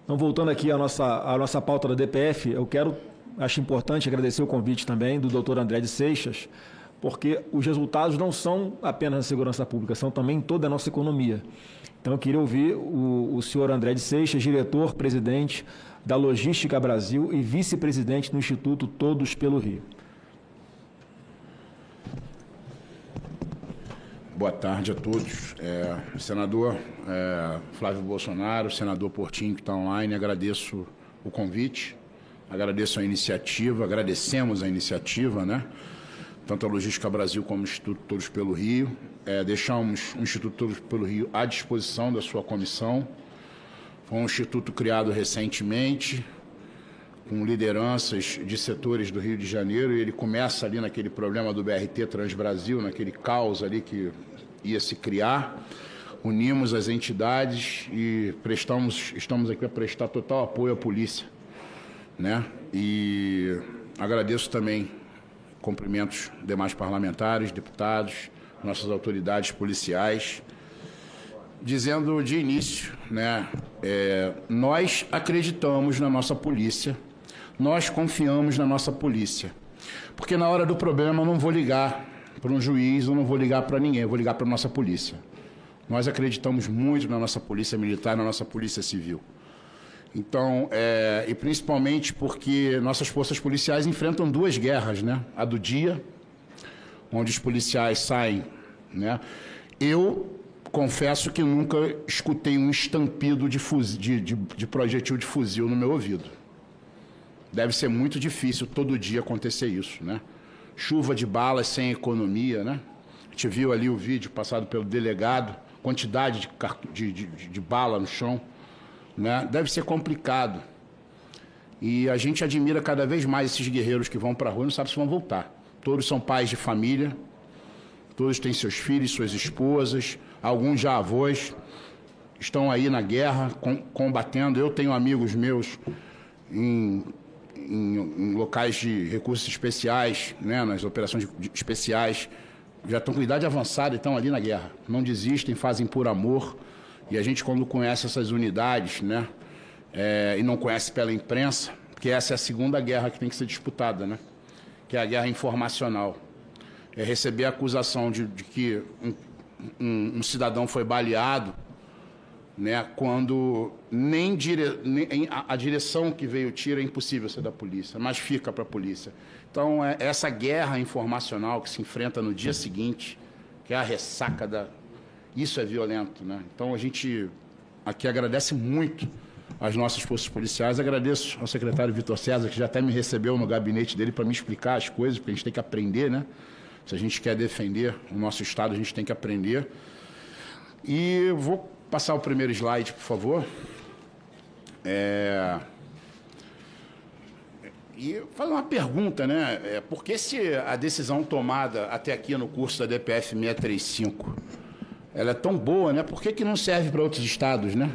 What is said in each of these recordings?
Então, voltando aqui à nossa pauta da DPF, acho importante agradecer o convite também do doutor André de Seixas, porque os resultados não são apenas na segurança pública, são também em toda a nossa economia. Então, eu queria ouvir o senhor André de Seixas, diretor-presidente da Logística Brasil e vice-presidente do Instituto Todos pelo Rio. Boa tarde a todos. Senador Flávio Bolsonaro, senador Portinho, que está online, agradeço o convite, agradeço a iniciativa, agradecemos a iniciativa, né? Tanto a Logística Brasil como o Instituto Todos pelo Rio. Deixamos o Instituto Todos pelo Rio à disposição da sua comissão. Foi um instituto criado recentemente, com lideranças de setores do Rio de Janeiro, e ele começa ali naquele problema do BRT Transbrasil, naquele caos ali que ia se criar. Unimos as entidades e estamos aqui para prestar total apoio à polícia, né? E agradeço também, cumprimentos demais parlamentares, deputados, nossas autoridades policiais, dizendo de início, né, nós acreditamos na nossa polícia, nós confiamos na nossa polícia, porque na hora do problema eu não vou ligar para um juiz, eu não vou ligar para ninguém, eu vou ligar para a nossa polícia. Nós acreditamos muito na nossa polícia militar, na nossa polícia civil. Então, e principalmente porque nossas forças policiais enfrentam duas guerras, né? A do dia, onde os policiais saem, né? Eu confesso que nunca escutei um estampido de projetil de fuzil no meu ouvido. Deve ser muito difícil todo dia acontecer isso, né? Chuva de balas sem economia, né? A gente viu ali o vídeo passado pelo delegado, quantidade de bala no chão, né? Deve ser complicado. E a gente admira cada vez mais esses guerreiros que vão para a rua e não sabe se vão voltar. Todos são pais de família, todos têm seus filhos, suas esposas, alguns já avós, estão aí na guerra, combatendo. Eu tenho amigos meus em locais de recursos especiais, né, nas operações especiais, já estão com idade avançada e estão ali na guerra. Não desistem, fazem por amor. E a gente, quando conhece essas unidades, né, e não conhece pela imprensa, porque essa é a segunda guerra que tem que ser disputada, né, que é a guerra informacional. É receber a acusação de que um cidadão foi baleado, né, quando nem a direção que veio o tiro é impossível ser da polícia, mas fica para a polícia. Então, essa guerra informacional que se enfrenta no dia seguinte, que é a ressaca da... Isso é violento, né? Então, a gente aqui agradece muito às nossas forças policiais, agradeço ao secretário Vitor César, que já até me recebeu no gabinete dele para me explicar as coisas, porque a gente tem que aprender, né? Se a gente quer defender o nosso Estado, a gente tem que aprender. E vou passar o primeiro slide, por favor. E fazer uma pergunta, né? Por que se a decisão tomada até aqui no curso da DPF 635, ela é tão boa, né? Por que não serve para outros estados, né?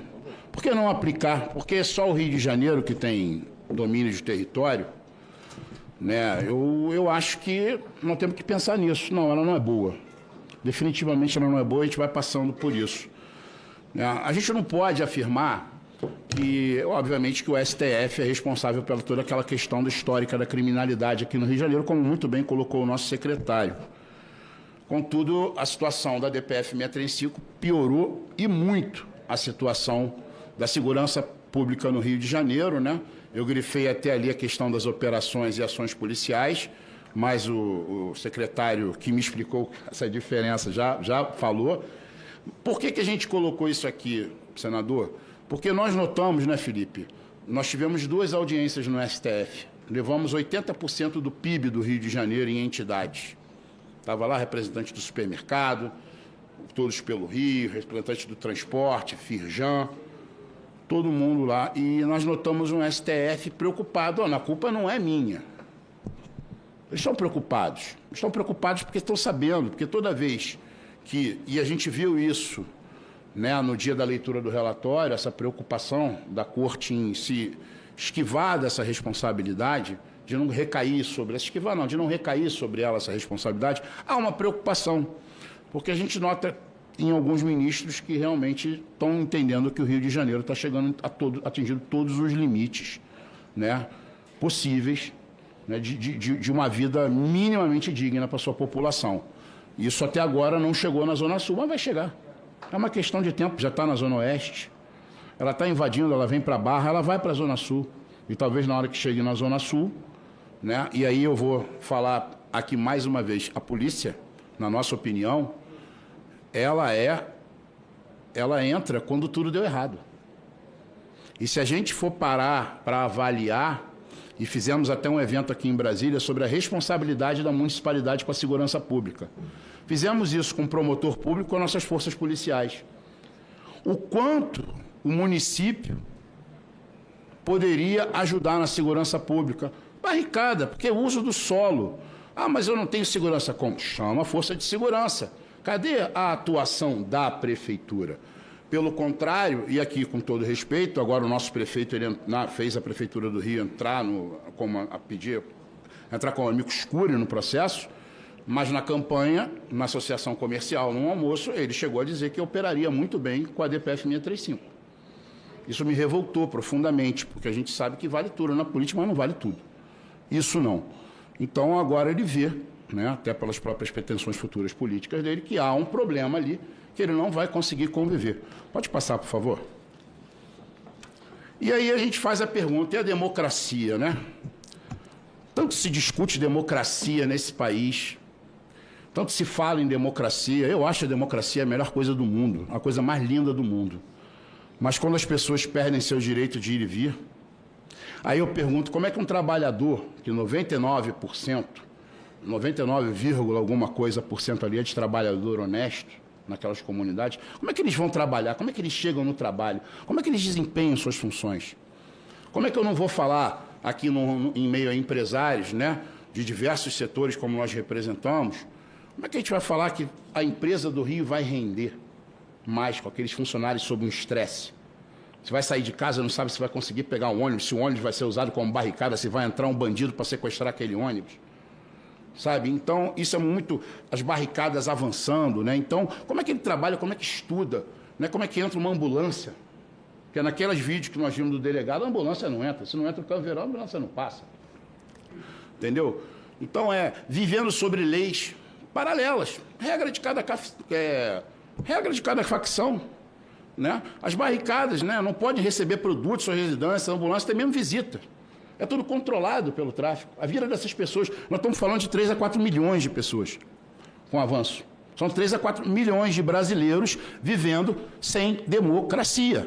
Por que não aplicar? Porque é só o Rio de Janeiro que tem domínio de território, né? Eu acho que não temos que pensar nisso. Não, ela não é boa. Definitivamente ela não é boa, a gente vai passando por isso. A gente não pode afirmar que, obviamente, que o STF é responsável pela toda aquela questão histórica da criminalidade aqui no Rio de Janeiro, como muito bem colocou o nosso secretário. Contudo, a situação da DPF 635 piorou e muito a situação da segurança pública no Rio de Janeiro, né? Eu grifei até ali a questão das operações e ações policiais, mas o secretário que me explicou essa diferença já falou. Por que a gente colocou isso aqui, senador? Porque nós notamos, né, Felipe? Nós tivemos 2 audiências no STF. Levamos 80% do PIB do Rio de Janeiro em entidades. Estava lá representante do supermercado, Todos pelo Rio, representante do transporte, Firjan, todo mundo lá. E nós notamos um STF preocupado. A culpa não é minha. Eles estão preocupados. Estão preocupados porque estão sabendo, porque toda vez que... E a gente viu isso, né, no dia da leitura do relatório, essa preocupação da Corte em se esquivar dessa responsabilidade, de não recair sobre... Esquivar não, de não recair sobre ela essa responsabilidade, há uma preocupação. Porque a gente nota em alguns ministros que realmente estão entendendo que o Rio de Janeiro está chegando atingindo todos os limites, né, possíveis, né, de uma vida minimamente digna para a sua população. Isso até agora não chegou na Zona Sul, mas vai chegar. É uma questão de tempo, já está na Zona Oeste. Ela está invadindo, ela vem para a Barra, ela vai para a Zona Sul. E talvez na hora que chegue na Zona Sul, né, e aí eu vou falar aqui mais uma vez, a polícia, na nossa opinião, ela entra quando tudo deu errado. E se a gente for parar para avaliar, e fizemos até um evento aqui em Brasília sobre a responsabilidade da municipalidade com a segurança pública. Fizemos isso com o promotor público, com nossas forças policiais. O quanto o município poderia ajudar na segurança pública? Barricada, porque uso do solo. Ah, mas eu não tenho segurança. Como? Chama a força de segurança. Cadê a atuação da prefeitura? Pelo contrário, e aqui com todo respeito, agora o nosso prefeito fez a Prefeitura do Rio entrar com amigo escuro no processo, mas na campanha, na associação comercial, num almoço, ele chegou a dizer que operaria muito bem com a DPF 635. Isso me revoltou profundamente, porque a gente sabe que vale tudo na política, mas não vale tudo. Isso não. Então agora ele vê, né, até pelas próprias pretensões futuras políticas dele, que há um problema ali que ele não vai conseguir conviver. Pode passar, por favor? E aí a gente faz a pergunta, e a democracia, né? Tanto se discute democracia nesse país, tanto se fala em democracia, eu acho a democracia a melhor coisa do mundo, a coisa mais linda do mundo. Mas quando as pessoas perdem seu direito de ir e vir, aí eu pergunto, como é que um trabalhador, que 99%, 99, alguma coisa por cento ali é de trabalhador honesto, naquelas comunidades, como é que eles vão trabalhar? Como é que eles chegam no trabalho? Como é que eles desempenham suas funções? Como é que eu não vou falar aqui em meio a empresários, né, de diversos setores como nós representamos, como é que a gente vai falar que a empresa do Rio vai render mais com aqueles funcionários sob um estresse? Você vai sair de casa, não sabe se vai conseguir pegar um ônibus, se o ônibus vai ser usado como barricada, se vai entrar um bandido para sequestrar aquele ônibus. Sabe? Então, isso é muito... As barricadas avançando, né? Então, como é que ele trabalha, como é que estuda, né? Como é que entra uma ambulância? Porque naqueles vídeos que nós vimos do delegado, a ambulância não entra. Se não entra o caveirão, a ambulância não passa. Entendeu? Então, vivendo sobre leis paralelas. Regra de cada facção. Né? As barricadas, né? Não pode receber produtos, sua residência, a ambulância tem mesmo visita. É tudo controlado pelo tráfico. A vida dessas pessoas, nós estamos falando de 3 a 4 milhões de pessoas com avanço. São 3 a 4 milhões de brasileiros vivendo sem democracia.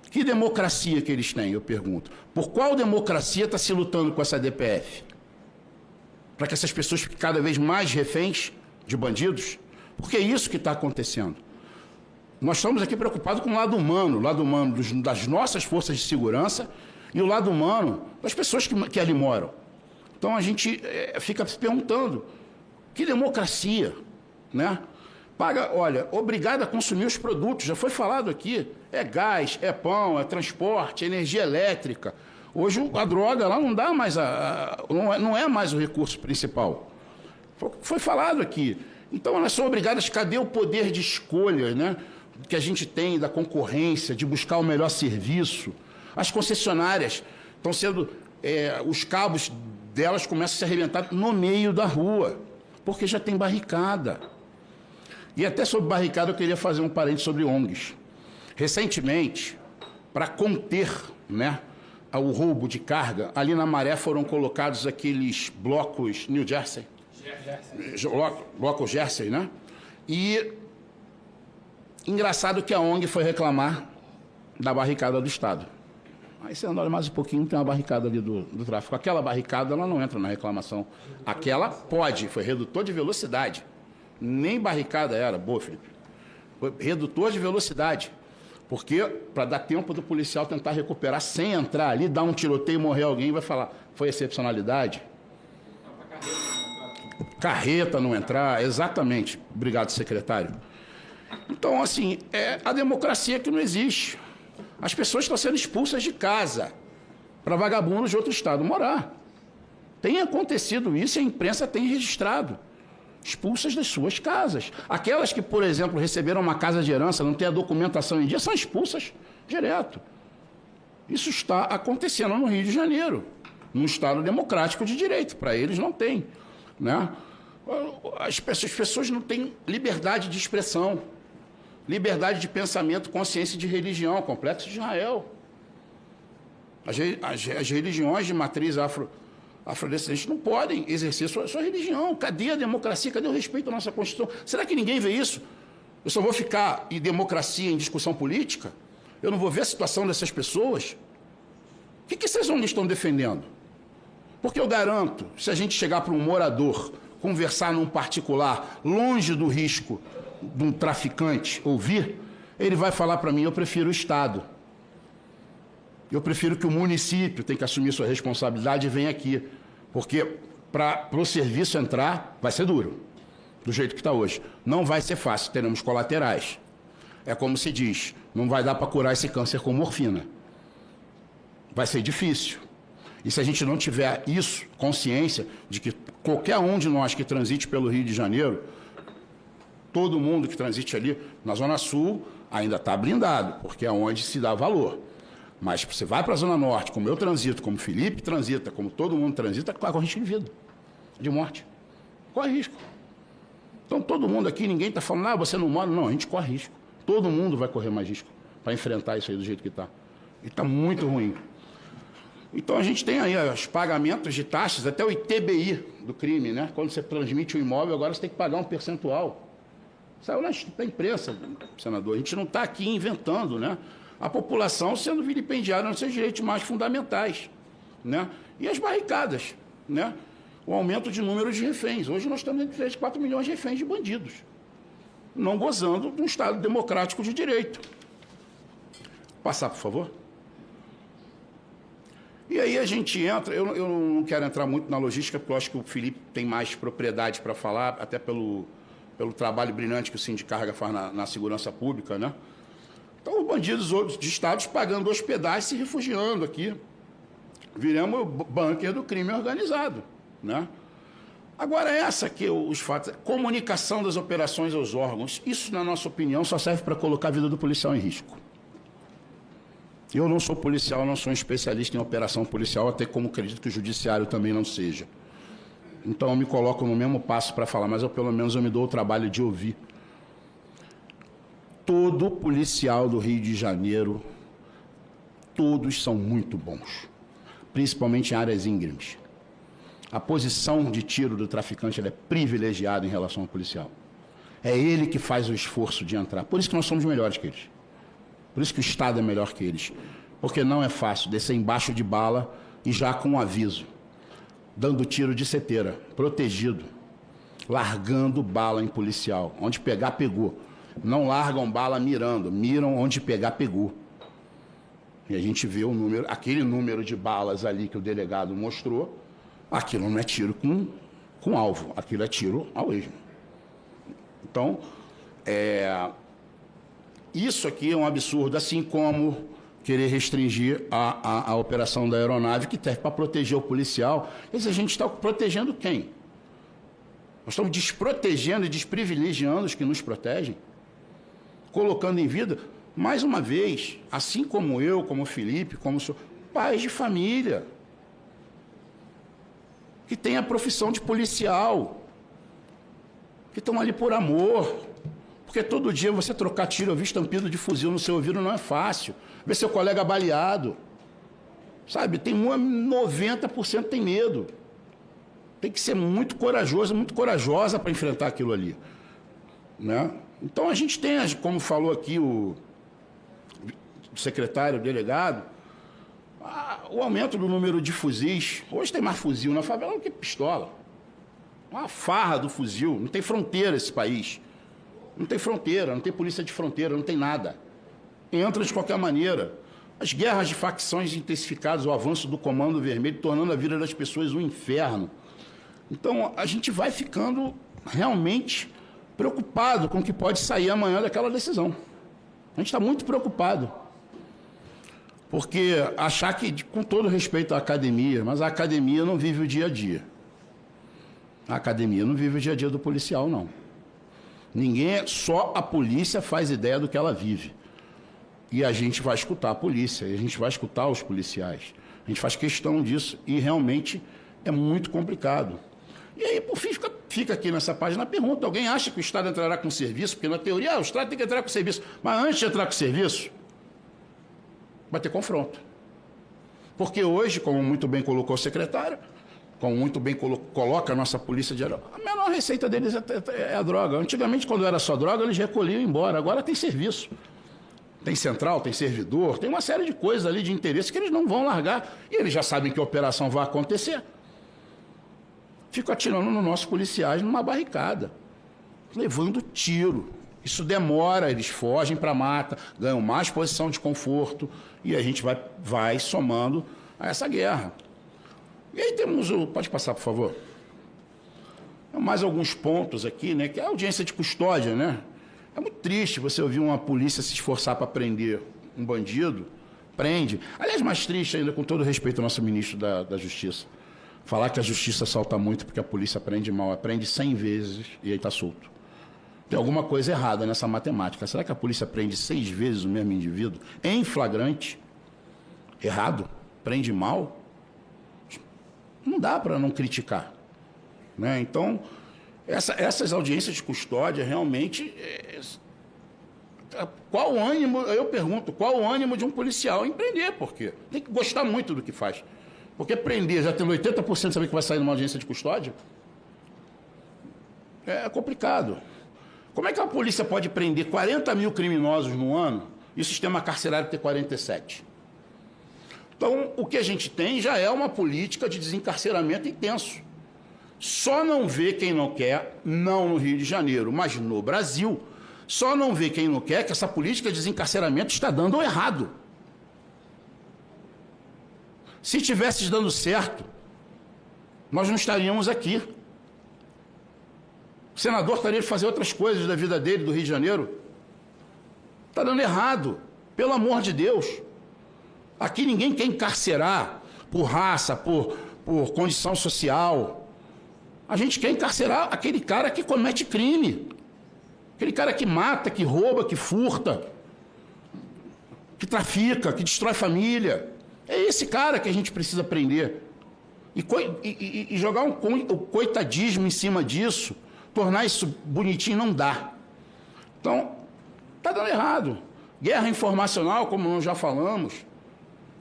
Que democracia que eles têm, eu pergunto? Por qual democracia está se lutando com essa DPF? Para que essas pessoas fiquem cada vez mais reféns de bandidos? Porque é isso que está acontecendo. Nós estamos aqui preocupados com o lado humano das nossas forças de segurança e o lado humano das pessoas que ali moram. Então a gente fica se perguntando, que democracia, né? Paga, olha, obrigado a consumir os produtos, já foi falado aqui, é gás, é pão, é transporte, é energia elétrica. Hoje a droga lá não dá mais, não é mais o recurso principal. Foi falado aqui. Então elas são obrigadas, cadê o poder de escolha, né, que a gente tem da concorrência, de buscar o melhor serviço? As concessionárias estão sendo... os cabos delas começam a se arrebentar no meio da rua, porque já tem barricada. E até sobre barricada eu queria fazer um parênteses sobre ONGs. Recentemente, para conter, né, o roubo de carga, ali na Maré foram colocados aqueles blocos New Jersey. Bloco Jersey, né? E engraçado que a ONG foi reclamar da barricada do Estado. Aí você anda mais um pouquinho, tem uma barricada ali do tráfico. Aquela barricada, ela não entra na reclamação. Aquela pode, foi redutor de velocidade. Nem barricada era, boa, Felipe. Foi redutor de velocidade. Porque, para dar tempo do policial tentar recuperar sem entrar ali, dar um tiroteio e morrer alguém, vai falar, foi excepcionalidade? Carreta não entrar, exatamente. Obrigado, secretário. Então, assim, é a democracia que não existe. As pessoas estão sendo expulsas de casa para vagabundos de outro estado morar. Tem acontecido isso e a imprensa tem registrado. expulsas das suas casas. Aquelas que, por exemplo, receberam uma casa de herança, não tem a documentação em dia, são expulsas direto. Isso está acontecendo no Rio de Janeiro, num Estado democrático de direito. Para eles não tem, né? As pessoas não têm liberdade de expressão, liberdade de pensamento, consciência de religião, complexo de Israel. As religiões de matriz afrodescendente não podem exercer sua religião. Cadê a democracia? Cadê o respeito à nossa Constituição? Será que ninguém vê isso? Eu só vou ficar em democracia, em discussão política? Eu não vou ver a situação dessas pessoas? O que vocês estão defendendo? Porque eu garanto, se a gente chegar para um morador, conversar num particular, longe do risco de um traficante ouvir, ele vai falar para mim, eu prefiro o Estado. Eu prefiro que o município tenha que assumir sua responsabilidade e venha aqui. Porque para o serviço entrar, vai ser duro, do jeito que está hoje. Não vai ser fácil, teremos colaterais. É como se diz, não vai dar para curar esse câncer com morfina. Vai ser difícil. E se a gente não tiver isso, consciência de que qualquer um de nós que transite pelo Rio de Janeiro, todo mundo que transite ali, na Zona Sul, ainda está blindado, porque é onde se dá valor. Mas você vai para a Zona Norte, como eu transito, como o Felipe transita, como todo mundo transita, corre risco de vida, de morte. Corre risco. Então todo mundo aqui, ninguém está falando, você não mora. Não, a gente corre risco. Todo mundo vai correr mais risco para enfrentar isso aí do jeito que está. E está muito ruim. Então a gente tem aí os pagamentos de taxas, até o ITBI do crime, né? Quando você transmite um imóvel, agora você tem que pagar um percentual. Saiu na imprensa, senador. A gente não está aqui inventando, né? A população sendo vilipendiada nos seus direitos mais fundamentais, né? E as barricadas, né? O aumento de número de reféns. Hoje nós estamos entre 3 e 4 milhões de reféns de bandidos, não gozando de um Estado democrático de direito. Passar, por favor. E aí a gente entra, eu não quero entrar muito na logística, porque eu acho que o Felipe tem mais propriedade para falar, até pelo trabalho brilhante que o Sindicarga faz na segurança pública, né? Então, os bandidos outros de estados pagando hospedagem, se refugiando aqui. Viramos o bunker do crime organizado, né? Agora, essa aqui, os fatos, comunicação das operações aos órgãos, isso, na nossa opinião, só serve para colocar a vida do policial em risco. Eu não sou policial, não sou um especialista em operação policial, até como acredito que o judiciário também não seja. Então, eu me coloco no mesmo passo para falar, mas pelo menos eu me dou o trabalho de ouvir. Todo policial do Rio de Janeiro, todos são muito bons, principalmente em áreas íngremes. A posição de tiro do traficante ela é privilegiada em relação ao policial. É ele que faz o esforço de entrar. Por isso que nós somos melhores que eles. Por isso que o Estado é melhor que eles. Porque não é fácil descer embaixo de bala e já com um aviso, dando tiro de seteira, protegido, largando bala em policial. Onde pegar, pegou. Não largam bala mirando, miram onde pegar, pegou. E a gente vê o número, aquele número de balas ali que o delegado mostrou, aquilo não é tiro com alvo, aquilo é tiro ao esmo. Então, isso aqui é um absurdo, assim como querer restringir a operação da aeronave, que serve para proteger o policial. Mas a gente está protegendo quem? Nós estamos desprotegendo e desprivilegiando os que nos protegem, colocando em vida, mais uma vez, assim como eu, como o Felipe, como o senhor, pais de família, que têm a profissão de policial, que estão ali por amor, porque todo dia você trocar tiro, ouvir estampido de fuzil no seu ouvido não é fácil, ver seu colega baleado, sabe, tem 90% tem medo, tem que ser muito corajoso, muito corajosa para enfrentar aquilo ali, né? Então, a gente tem, como falou aqui o secretário, o delegado, o aumento do número de fuzis. Hoje tem mais fuzil na favela do que pistola. Uma farra do fuzil. Não tem fronteira esse país. Não tem fronteira, não tem polícia de fronteira, não tem nada. Entra de qualquer maneira. As guerras de facções intensificadas, o avanço do Comando Vermelho, tornando a vida das pessoas um inferno. Então, a gente vai ficando realmente preocupado com o que pode sair amanhã daquela decisão. A gente está muito preocupado. Porque achar que, com todo respeito à academia, mas a academia não vive o dia a dia. A academia não vive o dia a dia do policial, não. Só a polícia faz ideia do que ela vive. E a gente vai escutar a polícia, e a gente vai escutar os policiais. A gente faz questão disso e realmente é muito complicado. E aí, por fim, fica aqui nessa página a pergunta: alguém acha que o Estado entrará com serviço? Porque na teoria, o Estado tem que entrar com serviço. Mas antes de entrar com serviço, vai ter confronto. Porque hoje, como muito bem colocou o secretário, como muito bem coloca a nossa polícia diária, a menor receita deles é a droga. Antigamente, quando era só droga, eles recolhiam e iam embora. Agora tem serviço. Tem central, tem servidor, tem uma série de coisas ali de interesse que eles não vão largar. E eles já sabem que a operação vai acontecer. Ficam atirando nos nossos policiais numa barricada, levando tiro. Isso demora, eles fogem para a mata, ganham mais posição de conforto e a gente vai somando a essa guerra. E aí temos o... Pode passar, por favor. Mais alguns pontos aqui, né? Que é a audiência de custódia, né? É muito triste você ouvir uma polícia se esforçar para prender um bandido, prende. Aliás, mais triste ainda, com todo respeito ao nosso ministro da Justiça, falar que a justiça salta muito porque a polícia prende mal, prende 100 vezes e aí está solto. Tem alguma coisa errada nessa matemática. Será que a polícia prende 6 vezes o mesmo indivíduo em flagrante? Errado? Prende mal? Não dá para não criticar, né? Então, essas audiências de custódia realmente... Qual o ânimo, eu pergunto, qual o ânimo de um policial em prender? Por quê? Tem que gostar muito do que faz. Porque prender, já tendo 80% de saber que vai sair numa audiência de custódia, é complicado. Como é que a polícia pode prender 40 mil criminosos no ano e o sistema carcerário ter 47? Então, o que a gente tem já é uma política de desencarceramento intenso. Só não vê quem não quer, não no Rio de Janeiro, mas no Brasil. Só não vê quem não quer que essa política de desencarceramento está dando errado. Se tivesse dando certo, nós não estaríamos aqui. O senador estaria de fazer outras coisas da vida dele, do Rio de Janeiro. Está dando errado, pelo amor de Deus. Aqui ninguém quer encarcerar por raça, por condição social. A gente quer encarcerar aquele cara que comete crime. Aquele cara que mata, que rouba, que furta, que trafica, que destrói família. É esse cara que a gente precisa prender. E jogar um coitadismo em cima disso, tornar isso bonitinho, não dá. Então, está dando errado. Guerra informacional, como nós já falamos,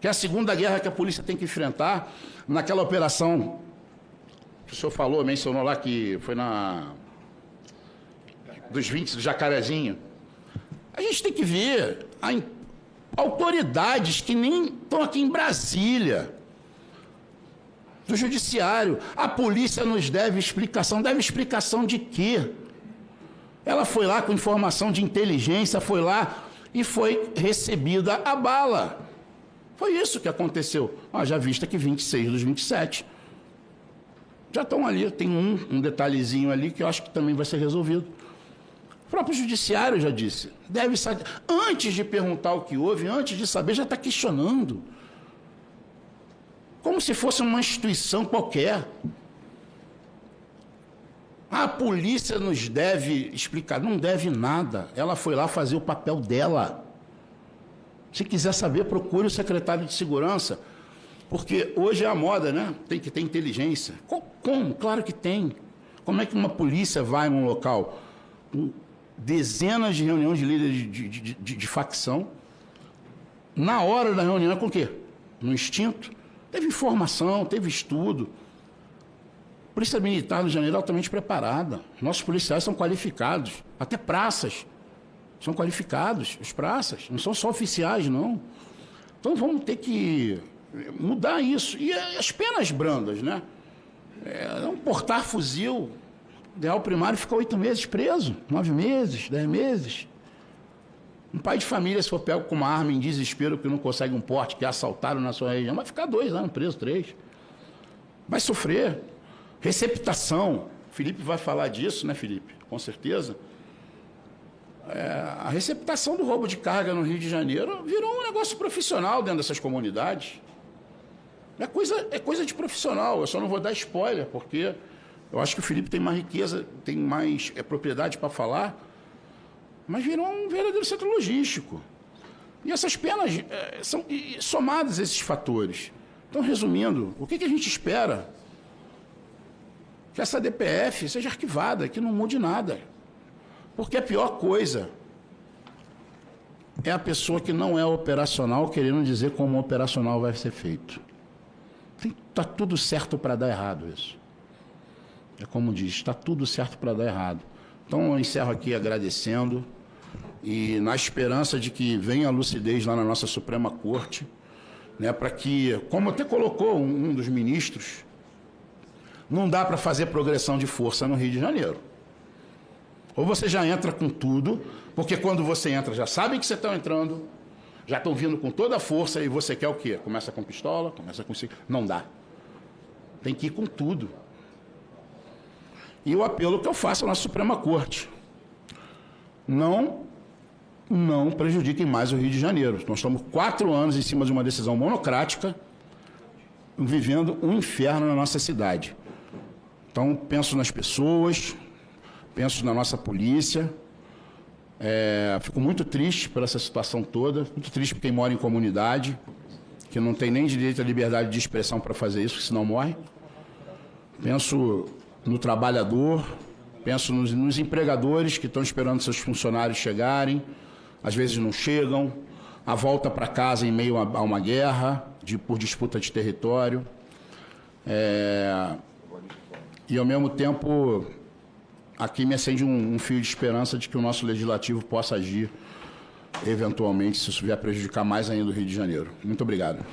que é a segunda guerra que a polícia tem que enfrentar. Naquela operação que o senhor falou, mencionou lá que foi dos 20 do Jacarezinho. A gente tem que ver autoridades que nem estão aqui em Brasília, do judiciário. A polícia nos deve explicação. Deve explicação de quê? Ela foi lá com informação de inteligência, foi lá e foi recebida a bala. Foi isso que aconteceu. Já vista que 26 dos 27 já estão ali. Tem um detalhezinho ali que eu acho que também vai ser resolvido. O próprio judiciário já disse. Deve saber. Antes de perguntar o que houve, antes de saber, já está questionando. Como se fosse uma instituição qualquer. A polícia nos deve explicar. Não deve nada. Ela foi lá fazer o papel dela. Se quiser saber, procure o secretário de Segurança. Porque hoje é a moda, né? Tem que ter inteligência. Como? Claro que tem. Como é que uma polícia vai num local com dezenas de reuniões de líderes de facção? Na hora da reunião, com o quê? No instinto? Teve informação, teve estudo. A Polícia Militar do Rio de Janeiro é altamente preparada. Nossos policiais são qualificados. Até praças são qualificados, os praças. Não são só oficiais, não. Então vamos ter que mudar isso. E as penas brandas, né? Um portar fuzil, ideal primário, fica 8 meses preso, 9 meses, 10 meses. Um pai de família, se for pego com uma arma em desespero, que não consegue um porte, que assaltaram na sua região, vai ficar 2 anos preso, 3. Vai sofrer. Receptação. Felipe vai falar disso, né, Felipe? Com certeza. A receptação do roubo de carga no Rio de Janeiro virou um negócio profissional dentro dessas comunidades. É coisa de profissional. Eu só não vou dar spoiler, porque Eu acho que o Felipe tem mais riqueza, tem mais propriedade para falar, mas virou um verdadeiro centro logístico. E essas penas são somadas a esses fatores. Então, resumindo, o que a gente espera? Que essa DPF seja arquivada, que não mude nada. Porque a pior coisa é a pessoa que não é operacional querendo dizer como o operacional vai ser feito. Está tudo certo para dar errado isso. É como diz, está tudo certo para dar errado. Então, eu encerro aqui agradecendo e na esperança de que venha a lucidez lá na nossa Suprema Corte, né, para que, como até colocou um dos ministros, não dá para fazer progressão de força no Rio de Janeiro. Ou você já entra com tudo, porque quando você entra já sabem que você está entrando, já estão vindo com toda a força e você quer o quê? Começa com pistola, começa com... Não dá. Tem que ir com tudo. E o apelo que eu faço na Suprema Corte. Não prejudiquem mais o Rio de Janeiro. Nós estamos 4 anos em cima de uma decisão monocrática, vivendo um inferno na nossa cidade. Então, penso nas pessoas, penso na nossa polícia. Fico muito triste por essa situação toda, muito triste por quem mora em comunidade, que não tem nem direito à liberdade de expressão para fazer isso, senão morre. Penso no trabalhador, penso nos empregadores que estão esperando seus funcionários chegarem, às vezes não chegam, a volta para casa em meio a uma guerra, por disputa de território. E, ao mesmo tempo, aqui me acende um fio de esperança de que o nosso legislativo possa agir, eventualmente, se isso vier prejudicar mais ainda o Rio de Janeiro. Muito obrigado.